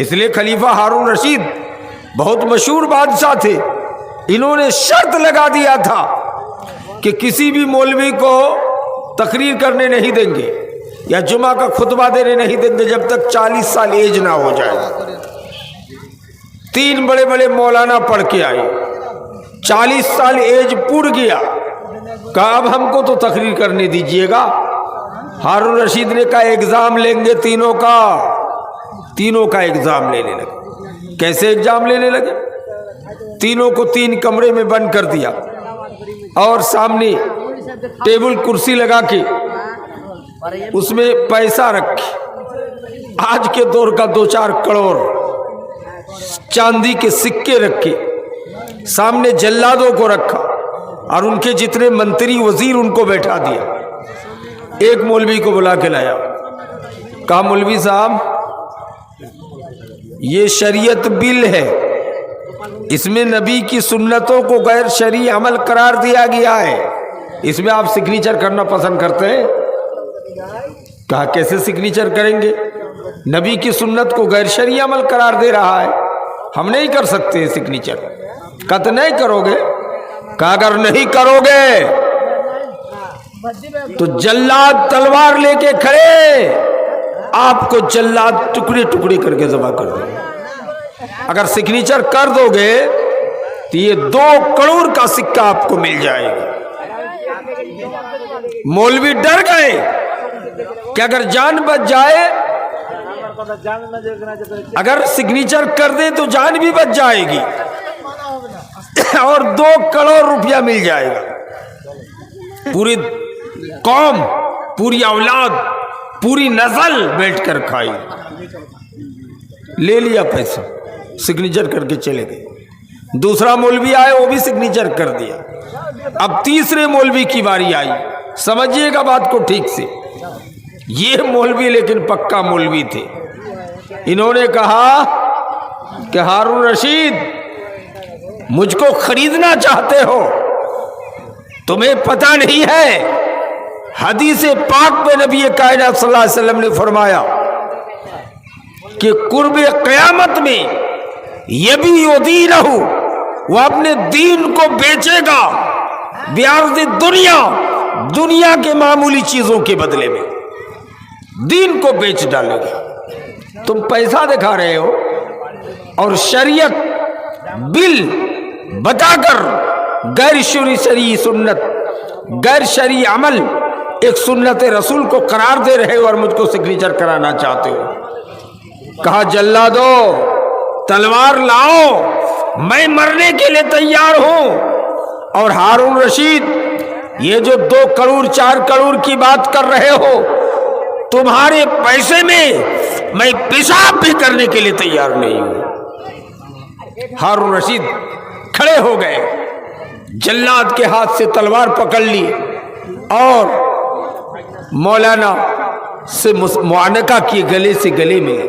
اس لیے خلیفہ ہارون رشید بہت مشہور بادشاہ تھے، انہوں نے شرط لگا دیا تھا کہ کسی بھی مولوی کو تقریر کرنے نہیں دیں گے یا جمعہ کا خطبہ دینے نہیں دیں گے جب تک 40 سال ایج نہ ہو جائے۔ 3 بڑے بڑے مولانا پڑھ کے آئے، 40 سال ایج پور گیا، کہا اب ہم کو تو تقریر کرنے دیجئے گا۔ ہارون رشید نے کہا ایگزام لیں گے تینوں کا ایگزام لینے لگے۔ کیسے ایگزام لینے لگے؟ تینوں کو 3 کمرے میں بند کر دیا اور سامنے ٹیبل کرسی لگا کے اس میں پیسہ رکھے، آج کے دور کا 2-4 کروڑ چاندی کے سکے رکھے، سامنے جلادوں کو رکھا اور ان کے جتنے منتری وزیر ان کو بیٹھا دیا۔ ایک مولوی کو بلا کے لایا، کہا مولوی صاحب یہ شریعت بل ہے، اس میں نبی کی سنتوں کو غیر شرعی عمل قرار دیا گیا ہے، اس میں آپ سگنیچر کرنا پسند کرتے ہیں؟ کہا کیسے سگنیچر کریں گے؟ نبی کی سنت کو غیر شرعی عمل قرار دے رہا ہے، ہم نہیں کر سکتے سگنیچر۔ کہا تو نہیں کرو گے؟ کہا اگر نہیں کرو گے تو جلاد تلوار لے کے کھڑے، آپ کو جلاد ٹکڑے ٹکڑے کر کے ذبح کر دیں۔ اگر سگنیچر کر دو گے تو یہ 2 کروڑ کا سکہ آپ کو مل جائے گا۔ مولوی ڈر گئے کہ اگر جان بچ جائے، اگر سگنیچر کر دیں تو جان بھی بچ جائے گی اور 2 کروڑ روپیہ مل جائے گا۔ پوری قوم، پوری اولاد، پوری نسل بیٹھ کر کھائی۔ لے لیا پیسہ، سگنیچر کر کے چلے گئے۔ دوسرا مولوی آئے، وہ بھی سگنیچر کر دیا۔ اب تیسرے مولوی کی باری آئی، سمجھیے گا بات کو ٹھیک سے۔ یہ مولوی لیکن پکا مولوی تھے، انہوں نے کہا کہ ہارون رشید مجھ کو خریدنا چاہتے ہو؟ تمہیں پتہ نہیں ہے حدیث پاک میں نبی کائنات صلی اللہ علیہ وسلم نے فرمایا کہ قرب قیامت میں یبیع دینہ، وہ اپنے دین کو بیچے گا بعرض دنیا، دنیا کے معمولی چیزوں کے بدلے میں دین کو بیچ ڈالے گا۔ تم پیسہ دکھا رہے ہو اور شریعت بل بتا کر غیر شرعی سنت، غیر شرعی عمل ایک سنت رسول کو قرار دے رہے ہو اور مجھ کو سگنیچر کرانا چاہتے ہو۔ کہا جلادو تلوار لاؤ، میں مرنے کے لیے تیار ہوں۔ اور ہارون رشید یہ جو 2 کروڑ 4 کروڑ کی بات کر رہے ہو، تمہارے پیسے میں پیشاب بھی کرنے کے لیے تیار نہیں ہوں۔ ہارون رشید کھڑے ہو گئے، جلاد کے ہاتھ سے تلوار پکڑ لی اور مولانا سے معانقہ کیے، گلے سے گلے میں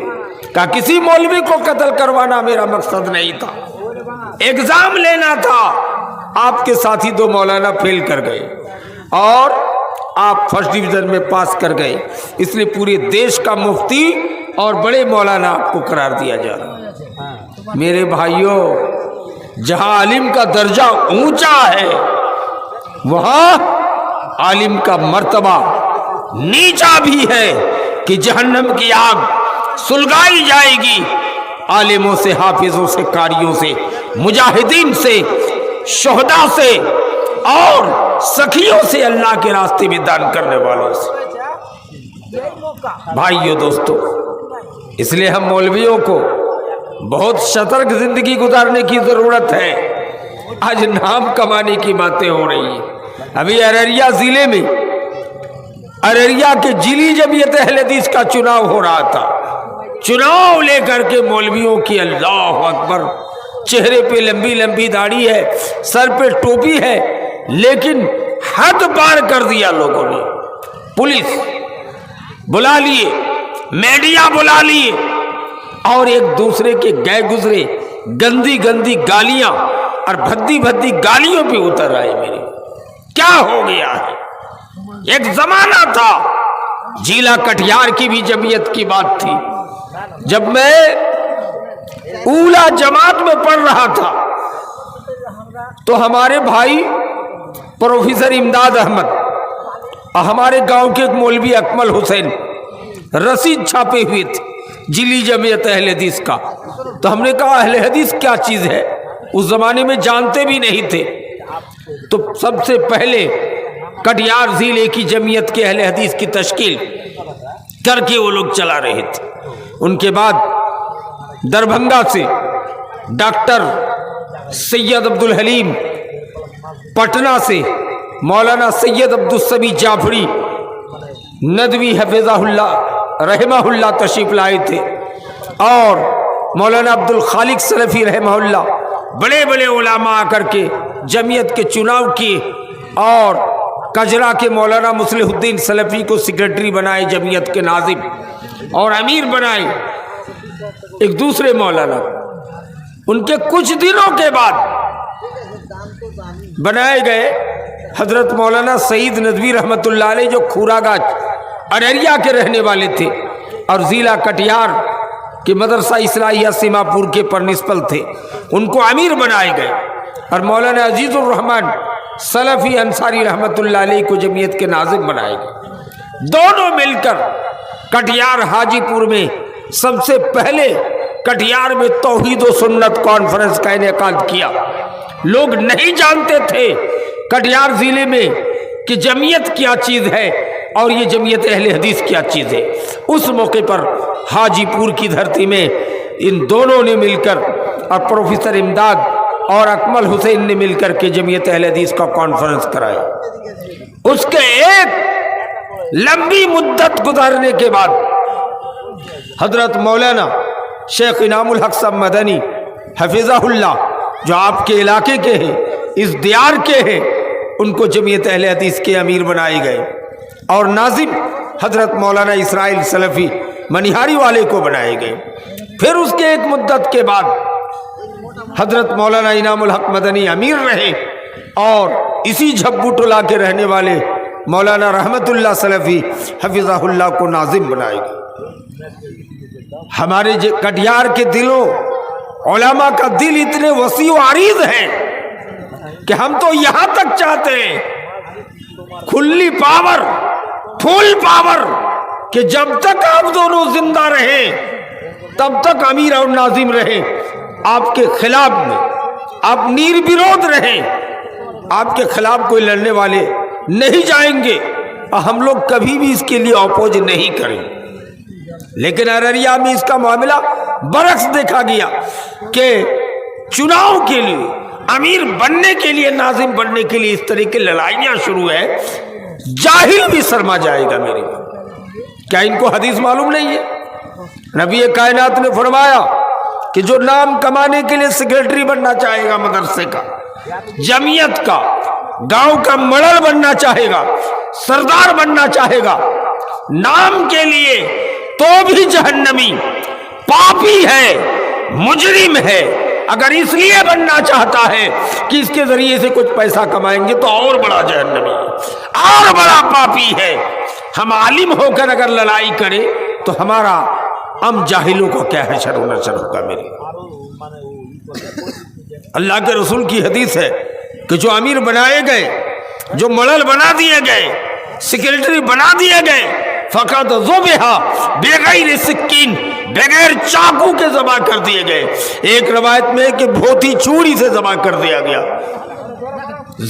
کہا کسی مولوی کو قتل کروانا میرا مقصد نہیں تھا، ایگزام لینا تھا۔ آپ کے ساتھی 2 مولانا فیل کر گئے اور آپ فرسٹ ڈویژن میں پاس کر گئے، اس لیے پورے دیش کا مفتی اور بڑے مولانا آپ کو قرار دیا جا رہا۔ میرے بھائیوں، جہاں عالم کا درجہ اونچا ہے وہاں عالم کا مرتبہ نیچا بھی ہے کہ جہنم کی آگ سلگائی جائے گی عالموں سے، حافظوں سے، قاریوں سے، مجاہدین سے، شہداء سے اور سخیوں سے، اللہ کے راستے میں دان کرنے والوں سے۔ بھائیو دوستو، اس لیے ہم مولویوں کو بہت سترک زندگی گزارنے کی ضرورت ہے۔ آج نام کمانے کی باتیں ہو رہی ہیں۔ ابھی ارریہ ضلع میں، ارریہ کے ضلعی جمعیت اہل حدیث کا چناؤ ہو رہا تھا، چناؤ لے کر کے مولویوں کی اللہ اکبر، چہرے پہ لمبی لمبی داڑھی ہے، سر پہ ٹوپی ہے، لیکن حد پار کر دیا لوگوں نے۔ پولیس بلا لیے، میڈیا بلا لیے اور ایک دوسرے کے گئے گزرے گندی گندی گالیاں اور بھدی بھدی گالیوں پہ اتر آئے۔ میرے کیا ہو گیا ہے؟ ایک زمانہ تھا، ضلع کٹیہار کی بھی جمعیت کی بات تھی، جب میں اولا جماعت میں پڑھ رہا تھا تو ہمارے بھائی پروفیسر امداد احمد اور ہمارے گاؤں کے ایک مولوی اکمل حسین رسید چھاپے ہوئے تھے جلی جمعیت اہل حدیث کا. تو ہم نے کہا اہل حدیث کیا چیز ہے؟ اس زمانے میں جانتے بھی نہیں تھے. تو سب سے پہلے کٹیہار ضلع کی جمعیت کے اہل حدیث کی تشکیل کر کے وہ لوگ چلا رہے تھے. ان کے بعد دربھنگا سے ڈاکٹر سید عبدالحلیم، پٹنہ سے مولانا سید عبدالسمی جعفری ندوی حفظہ اللہ رحمہ اللہ تشریف لائے تھے، اور مولانا عبدالخالق سلفی رحمہ اللہ، بڑے بڑے علماء آ کر کے جمعیت کے چناؤ کیے، اور کجرا کے مولانا مصلح الدین سلفی کو سیکرٹری بنائے جمعیت کے ناظم، اور امیر بنائے ایک دوسرے مولانا. ان کے کچھ دنوں کے بعد بنائے گئے حضرت مولانا سعید ندوی رحمۃ اللہ علیہ، جو کھورا گاج ارریا کے رہنے والے تھے اور ضلع کٹیہار کے مدرسہ اصلاحیہ سیما پور کے پرنسپل تھے. ان کو امیر بنائے گئے، اور مولانا عزیز الرحمن سلفی انصاری رحمۃ اللہ علیہ کو جمعیت کے ناظم بنائے گئے. دونوں مل کر کٹیہار حاجی پور میں سب سے پہلے کٹیہار میں توحید و سنت کانفرنس کا انعقاد کیا. لوگ نہیں جانتے تھے کٹیہار ضلع میں کہ جمعیت کیا چیز ہے اور یہ جمعیت اہل حدیث کیا چیز ہے. اس موقع پر حاجی پور کی دھرتی میں ان دونوں نے مل کر، اور پروفیسر امداد اور اکمل حسین نے مل کر کے جمعیت اہل حدیث کا کانفرنس کرایا. اس کے ایک لمبی مدت گزرنے کے بعد حضرت مولانا شیخ انعام الحق صاحب مدنی حفظہ اللہ، جو آپ کے علاقے کے ہیں، اس دیار کے ہیں، ان کو جمعیت اہل حدیث کے امیر بنائے گئے، اور ناظم حضرت مولانا اسرائیل سلفی منیہاری والے کو بنائے گئے. پھر اس کے ایک مدت کے بعد حضرت مولانا انعام الحق مدنی امیر رہے، اور اسی جھبو ٹولہ کے رہنے والے مولانا رحمت اللہ سلفی حفظہ اللہ کو ناظم بنائے گئے. ہمارے کٹیہار کے دلوں علماء کا دل اتنے وسیع و عریض ہے کہ ہم تو یہاں تک چاہتے ہیں کھلی پاور، فل پاور، کہ جب تک آپ دونوں زندہ رہیں تب تک امیر اور ناظم رہیں، آپ کے خلاف میں آپ نیر برود رہیں، آپ کے خلاف کوئی لڑنے والے نہیں جائیں گے، اور ہم لوگ کبھی بھی اس کے لیے اپوز نہیں کریں. لیکن ارریا میں اس کا معاملہ برعکس دیکھا گیا کہ چناؤ کے لیے، امیر بننے کے لیے، ناظم بننے کے لیے اس طرح کی لڑائیاں شروع ہے. جاہل بھی سرما جائے گا میری بات. کیا ان کو حدیث معلوم نہیں ہے؟ نبی کائنات نے فرمایا کہ جو نام کمانے کے لیے سیکرٹری بننا چاہے گا، مدرسے کا، جمعیت کا، گاؤں کا مڈل بننا چاہے گا، سردار بننا چاہے گا، نام کے لیے تو بھی جہنمی، پاپی ہے، مجرم ہے. اگر اس لیے بننا چاہتا ہے کہ اس کے ذریعے سے کچھ پیسہ کمائیں گے تو اور بڑا جہنمی ہے، اور بڑا پاپی ہے. ہم عالم ہو کر اگر لڑائی کریں تو ہمارا ہم جاہلوں کو کیا ہے شر و نشر ہوگا. میری اللہ کے رسول کی حدیث ہے کہ جو امیر بنائے گئے، جو مڈل بنا دیے گئے، سیکرٹری بنا دیے گئے، فقط ذبح بغیر سکین، بغیر چاقو کے ذبح کر دیے گئے. ایک روایت میں کہ بھوتی چوری سے ذبح کر دیا گیا.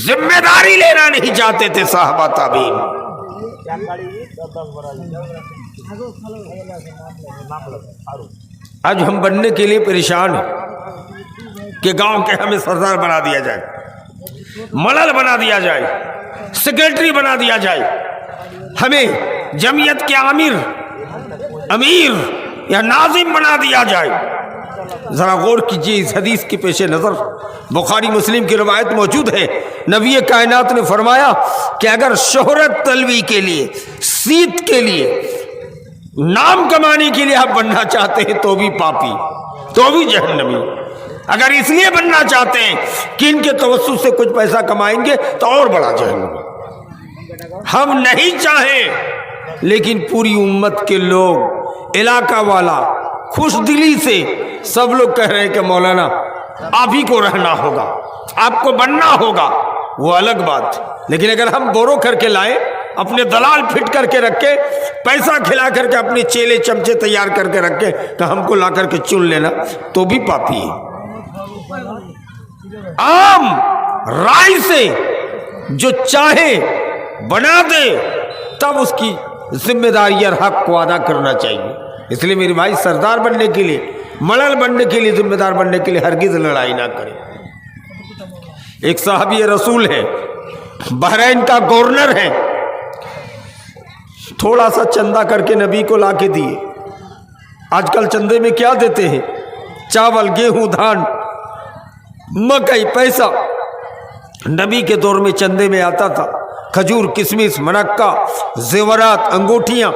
ذمہ داری لینا نہیں چاہتے تھے صحابہ تابعین. آج ہم بننے کے لیے پریشان ہیں کہ گاؤں کے ہمیں سردار بنا دیا جائے، مڈل بنا دیا جائے، سیکرٹری بنا دیا جائے، ہمیں جمعیت کے امیر یا ناظم بنا دیا جائے. ذرا غور کیجیے اس حدیث کے پیش نظر. بخاری مسلم کی روایت موجود ہے، نبی کائنات نے فرمایا کہ اگر شہرت طلبی کے لیے، صیت کے لیے، نام کمانے کے لیے آپ بننا چاہتے ہیں تو بھی پاپی، تو بھی جہنمی. اگر اس لیے بننا چاہتے ہیں کہ ان کے توسط سے کچھ پیسہ کمائیں گے تو اور بڑا جہنمی. ہم نہیں چاہیں، لیکن پوری امت کے لوگ، علاقہ والا خوش دلی سے सब लोग कह रहे हैं कि मौलाना आप ही को रहना होगा, आपको बनना होगा, वो अलग बात। लेकिन अगर हम बोरो करके लाए, अपने दलाल फिट करके रखे, पैसा खिला करके अपने चेले चमचे तैयार करके रखे कि हमको ला करके चुन लेना, तो भी पापी है। आम राय से जो चाहे बना दे, तब उसकी जिम्मेदारी और हक को अदा करना चाहिए। इसलिए मेरे भाई, सरदार बनने के लिए, मलल बनने के लिए, जिम्मेदार बनने के लिए हरगिज लड़ाई ना करें। एक साहबी रसूल है, बहरैन का गवर्नर है, थोड़ा सा चंदा करके नबी को ला के दिए। आजकल चंदे में क्या देते हैं? चावल, गेहूं, धान, मकई, पैसा। नबी के दौर में चंदे में आता था खजूर, किशमिश, मनक्का, जेवरात, अंगूठियां,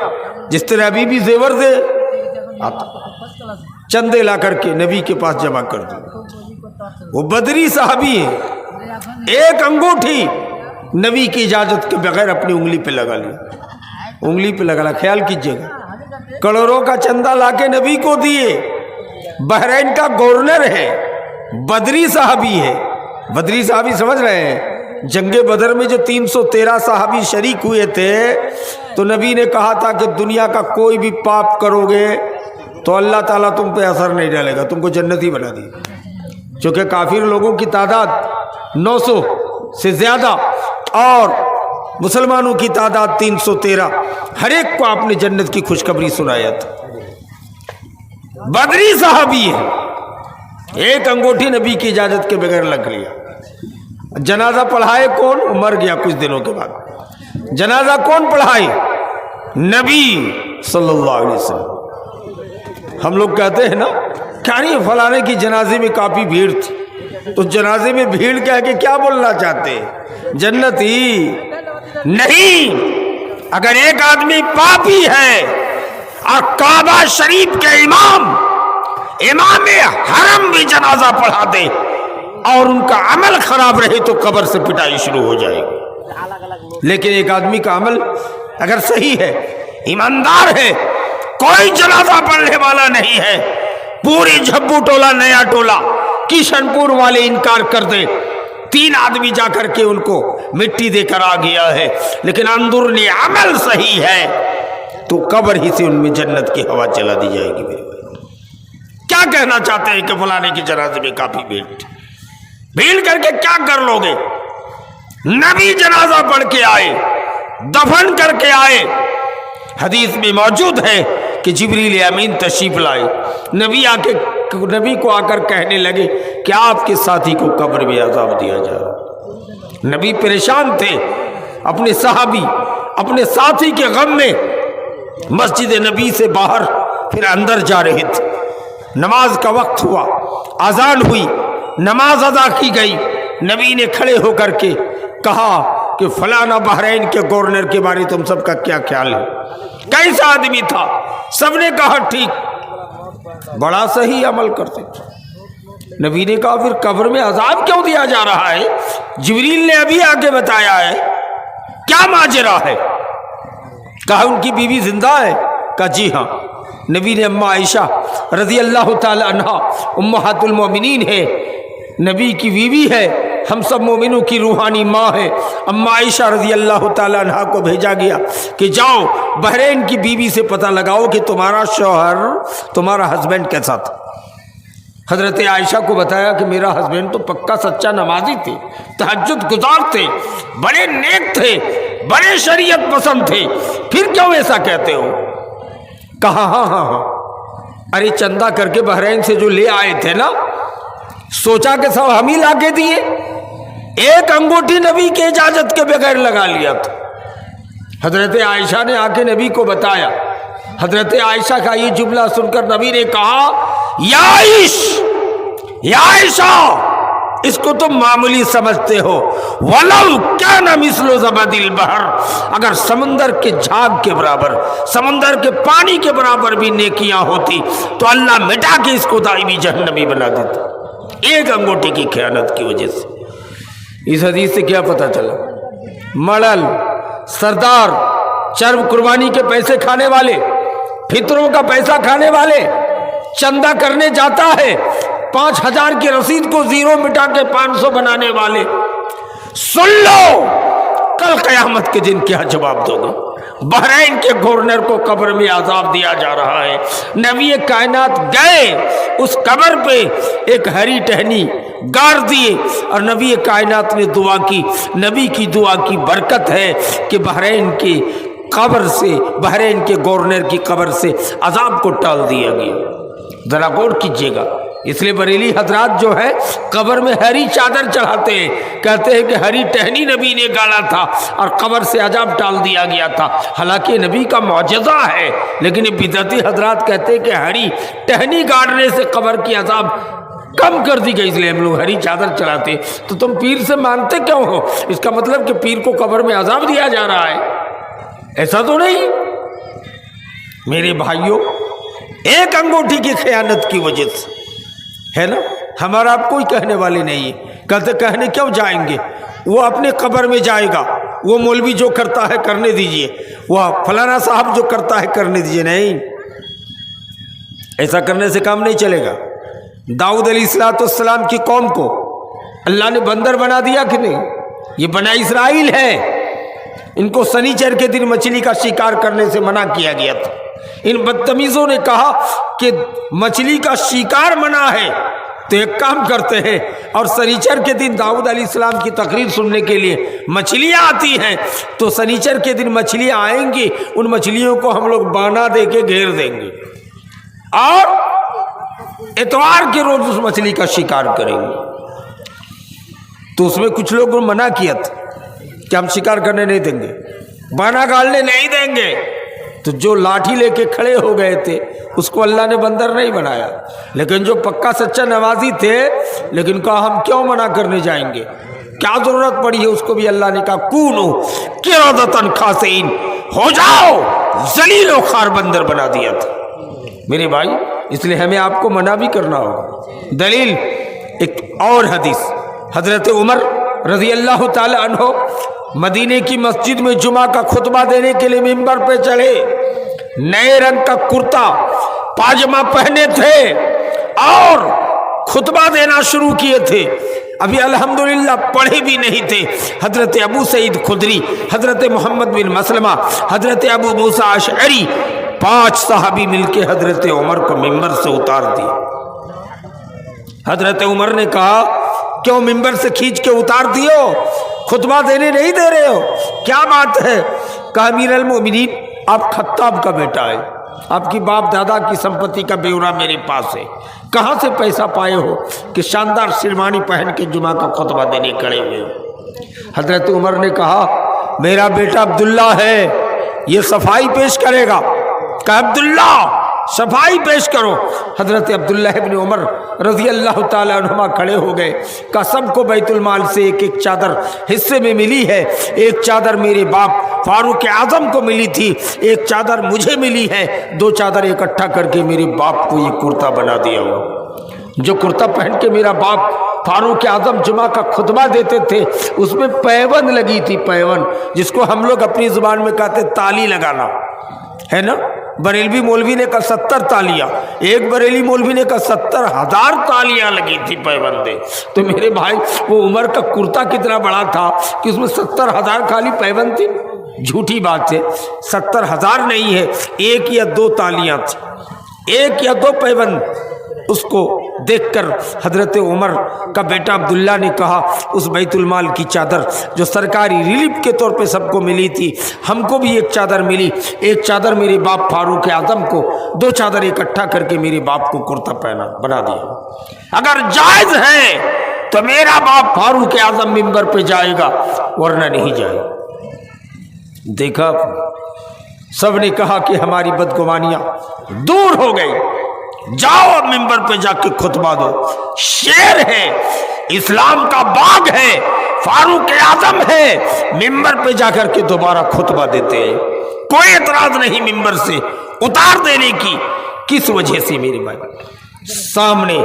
जिस तरह अभी भी जेवर दे आता। चंदे ला करके नबी के पास जमा कर दिए। वो बदरी साहबी है, एक अंगूठी नबी की इजाजत के बगैर अपनी उंगली पे लगा लिया, उंगली पे लगा। ख्याल कीजिएगा, करोड़ों का चंदा लाके नबी को दिए। बहरैन का गवर्नर है, बदरी साहबी है। बदरी साहबी समझ रहे हैं? जंगे बदर में जो 313 साहबी शरीक हुए थे, तो नबी ने कहा था कि दुनिया का कोई भी पाप करोगे तो अल्लाह ताला तुम पे असर नहीं डालेगा, तुमको जन्नती बना दी। क्योंकि काफिर लोगों की तादाद 900 से ज्यादा और मुसलमानों की तादाद 313, हर एक को आपने जन्नत की खुशखबरी सुनाया था। बदरी साहबी है, एक अंगूठी नबी की इजाजत के बगैर लग लिया। जनाजा पढ़ाए कौन? मर गया कुछ दिनों के बाद। जनाजा कौन पढ़ाए? नबी सल्लल्लाहु अलैहि वसल्लम। हम लोग कहते हैं ना, क्या नहीं फलाने की जनाजे में काफी भीड़ थी, तो जनाजे में भीड़ कह के क्या बोलना चाहते हैं? जन्नती नहीं। अगर एक आदमी पापी है और काबा शरीफ के इमाम हरम भी जनाजा पढ़ा दे और उनका अमल खराब रहे तो कब्र से पिटाई शुरू हो जाएगी। लेकिन एक आदमी का अमल अगर सही है, ईमानदार है, कोई जनाजा पढ़ने वाला नहीं है, पूरी झब्बू टोला, नया टोला, किशनपुर वाले इनकार कर दे, 3 आदमी जाकर के उनको मिट्टी देकर आ गया है, लेकिन अंदरूनी अमल सही है, तो कब्र ही से उनमें जन्नत की हवा चला दी जाएगी। मेरे भाई, क्या कहना चाहते हैं कि फलाने की जनाजे में काफी भीड़ करके क्या कर लोगे? नबी जनाजा पढ़ के आए, दफन करके आए। हदीस में मौजूद है कि जिब्रील अमीन तशरीफ लाए, नबी को आकर कहने लगे कि आपके साथी को कब्र में अजाब दिया जा रहा। नबी परेशान थे, अपने साहबी, अपने साथी के गम में मस्जिद नबी से बाहर फिर अंदर जा रहे थे। नमाज का वक्त हुआ, अजान हुई, नमाज अदा की गई। नबी ने खड़े होकर के कहा कि फलाना बहरैन के गवर्नर के बारे तुम सबका क्या ख्याल है? कैसा आदमी था? सबने कहा ठीक, बड़ा सही अमल करते। नबी ने कहा फिर कब्र में अजाब क्यों दिया जा रहा है? जिब्रील ने अभी आके बताया है, क्या माजरा है? कहा उनकी बीवी जिंदा है? कहा जी हाँ। नबी ने अम्मा आयशा रजी अल्लाह ताला अन्हा उम्महातुल मोमिनीन है, नबी की बीवी है, हम सब मोमिनों की रूहानी माँ है। अम्मा आयशा रजी अल्लाह ताला अन्हा को भेजा गया कि जाओ बहरैन की बीवी से पता लगाओ कि तुम्हारा शौहर, तुम्हारा हस्बैंड कैसा था। हजरत आयशा को बताया कि मेरा हस्बैंड तो पक्का सच्चा नमाजी थे, तहज्जुद गुजार थे, बड़े नेक थे, बड़े शरीयत पसंद थे, फिर क्यों ऐसा कहते हो? कहा हाँ, अरे चंदा करके बहरैन से जो ले आए थे ना, सोचा कि सब हम ही ला के दिए, एक अंगूठी नबी के इजाजत के बगैर लगा लिया था। हजरत आयशा ने आके नबी को बताया। हजरत आयशा का ये जुमला सुनकर नबी ने कहा, या आयशा, इसको तुम मामूली समझते हो, वलौ काना मिस्लु ज़बदिल बहर, अगर समंदर के झाग के बराबर, समंदर के पानी के बराबर भी नेकियां होती तो अल्लाह मिटा के इसको दाईमी जहन्नमी बना देता, एक अंगूठी की खयानत की वजह से। इस हदीस से क्या पता चला? मड़ल, सरदार, चर्ब कुर्बानी के पैसे खाने वाले, फितरों का पैसा खाने वाले, चंदा करने जाता है, 5000 की रसीद को जीरो मिटा के 500 बनाने वाले, सुन लो कल कयामत के दिन क्या जवाब दोगे। बहरीन के गवर्नर को कब्र में आजाब दिया जा रहा है। नबी कायनात गए, उस कब्र पे एक हरी टहनी गाड़ दिए और नबी कायनात ने दुआ की। नबी की दुआ की बरकत है कि बहरीन के कब्र से, बहरीन के गवर्नर की कब्र से अजाब को टाल दिया गया। जरा गौर कीजिएगा। इसलिए बरेली हजरात जो है कब्र में हरी चादर चढ़ाते हैं, कहते हैं कि हरी टहनी नबी ने गाड़ा था और कब्र से अजाब टाल दिया गया था। हालांकि नबी का मौजज़ा है, लेकिन बिदअती हजरात कहते हैं कि हरी टहनी गाड़ने से कब्र की अजाब कम कर दी गई, इसलिए हम लोग हरी चादर चढ़ाते। तो तुम पीर से मानते क्यों हो? इसका मतलब कि पीर को कब्र में अजाब दिया जा रहा है, ऐसा तो नहीं। मेरे भाइयों, एक अंगूठी की खयानत की वजह से है ना, हमारा आप कोई कहने वाले नहीं है। कहते कहने क्यों जाएंगे, वो अपने कब्र में जाएगा, वो मौलवी जो करता है करने दीजिए, वह फलाना साहब जो करता है करने दीजिए। नहीं, ऐसा करने से काम नहीं चलेगा। दाऊद अलैहिस्सलाम की कौम को अल्लाह ने बंदर बना दिया कि नहीं? ये बना इस्राइल है, इनको शनिचर के दिन मछली का शिकार करने से मना किया गया था। इन बदतमीजों ने कहा कि मछली का शिकार मना है, तो एक काम करते हैं, और शनिचर के दिन दाऊद अलैहिस्सलाम की तकरीर सुनने के लिए मछलियां आती हैं, तो शनिचर के दिन मछलियां आएंगी, उन मछलियों को हम लोग बाना दे के घेर देंगे और इतवार के रोज उस मछली का शिकार करेंगे। तो उसमें कुछ लोगों ने मना किया था कि हम शिकार करने नहीं देंगे, बाना गाड़ने नहीं देंगे। तो जो लाठी लेके खड़े हो गए थे उसको अल्लाह ने बंदर नहीं बनाया, लेकिन जो पक्का सच्चा नवाजी थे, लेकिन कहा हम क्यों मना करने जाएंगे, क्या जरूरत पड़ी है, उसको भी अल्लाह ने कहा कूनो किरदतन खासीन, हो जाओ जलील और खार, बंदर बना दिया था। मेरे भाई, इसलिए हमें आपको मना भी करना होगा। दलील एक और हदीस, हजरत उमर रजी अल्लाह ताला अन्हो मदीने की मस्जिद में जुमा का खुतबा देने के लिए मिंबर पे चढ़े, नए रंग का कुर्ता पायजामा पहने थे और खुतबा देना शुरू किए थे। अभी अल्हम्दुलिल्लाह पढ़े भी नहीं थे। हजरत अबू सईद खुदरी, हजरत मोहम्मद बिन मसलमा, हजरत अबू मूसा अशअरी, 5 सहाबी मिलके हजरत उमर को मिंबर से उतार दिए। हजरत उमर ने कहा क्यों मिंबर से खींच के उतार दियो, खुतबा देने नहीं दे रहे हो, क्या बात है? कहा अमीरुल मोमिनीन, आप खत्ताब का बेटा है, आपकी बाप दादा की संपत्ति का ब्यौरा मेरे पास है, कहाँ से पैसा पाए हो कि शानदार शेरवानी पहन के जुमा का खुतबा देने खड़े हुए हो? हजरत उमर ने कहा मेरा बेटा अब्दुल्ला है, ये सफाई पेश करेगा। कहा अब्दुल्ला सफाई पेश करो। हजरत अब्दुल्ला इब्न उमर रजी अल्लाह ताला अन्हुमा खड़े हो गए। का सबको बैतुल माल से एक एक चादर हिस्से में मिली है, एक चादर मेरे बाप फारूक आजम को मिली थी, एक चादर मुझे मिली है, 2 चादर इकट्ठा करके मेरे बाप को ये कुर्ता बना दिया हो। जो कुर्ता पहन के मेरा बाप फारूक आजम जुमा का खुतबा देते थे, उसमें पैवन लगी थी, पैवन, जिसको हम लोग अपनी जुबान में कहते ताली लगाना है ना। बरेलवी मौलवी ने कहा 70 तालियां, एक बरेली मौलवी ने कहा 70,000 तालियां लगी थी पैबंदे। तो मेरे भाई, वो उमर का कुर्ता कितना बड़ा था कि उसमें 70,000 खाली पैबंद थी? झूठी बात है, 70,000 नहीं है, 1 या 2 तालियां थी, 1 या 2 पैबंद। उसको देखकर हजरत उमर का बेटा अब्दुल्ला ने कहा उस बैतुल माल की चादर जो सरकारी रिलीफ के तौर पे सबको मिली थी, हमको भी एक चादर मिली, एक चादर मेरे बाप फारूक आजम को, 2 चादर इकट्ठा करके मेरे बाप को कुर्ता पहना बना दिया। अगर जायज है तो मेरा बाप फारूक आजम मिंबर पे जाएगा, वरना नहीं जाएगा। देखा, सब ने कहा कि हमारी बदगुमानियां दूर हो गई, जाओ अब मिंबर पे जाके खुतबा दो। शेर है, इस्लाम का बाग है, फारूक आजम है, मिंबर पे जाकर के दोबारा खुतबा देते हैं, कोई एतराज नहीं मिंबर से उतार देने की। किस वजह से मेरे भाई? सामने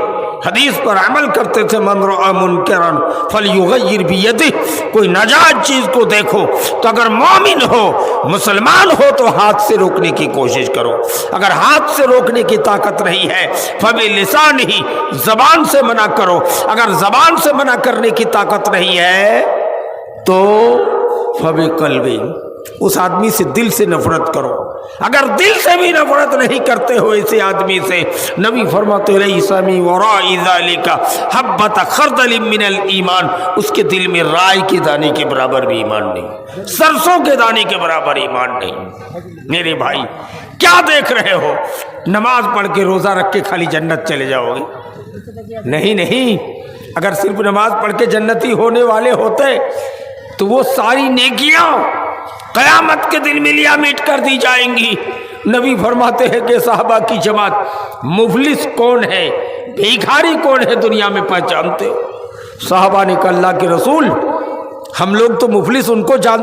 حدیث پر عمل کرتے تھے، من رأى منکرا فلیغیر بیدہ، کوئی ناجائز چیز کو دیکھو تو اگر مومن ہو، مسلمان ہو تو ہاتھ سے روکنے کی کوشش کرو، اگر ہاتھ سے روکنے کی طاقت نہیں ہے فبلسانہ، زبان سے منع کرو، اگر زبان سے منع کرنے کی طاقت نہیں ہے تو فبقلبہ، اس آدمی سے دل سے نفرت کرو، اگر دل سے بھی نفرت نہیں کرتے ہو ایسے آدمی سے، نبی فرماتے لیس من وراء ذلک حبۃ خردل من الایمان، اس کے دل میں رائی کے دانے کے برابر بھی ایمان نہیں، سرسوں کے دانے کے برابر ایمان نہیں۔ میرے بھائی کیا دیکھ رہے ہو؟ نماز پڑھ کے روزہ رکھ کے خالی جنت چلے جاؤ گے؟ نہیں، اگر صرف نماز پڑھ کے جنتی ہونے والے ہوتے تو وہ ساری نیکیاں قیامت کے دن ملیا میٹ کر دی جائیں گی۔ نبی فرماتے ہیں کہ صحابہ کی جماعت، مفلس کون ہے، بھیکھاری کون ہے دنیا میں پہچانتے ہو؟ صحابہ نے کہا اللہ کے رسول، ہم لوگ تو مفلس ان کو جانتے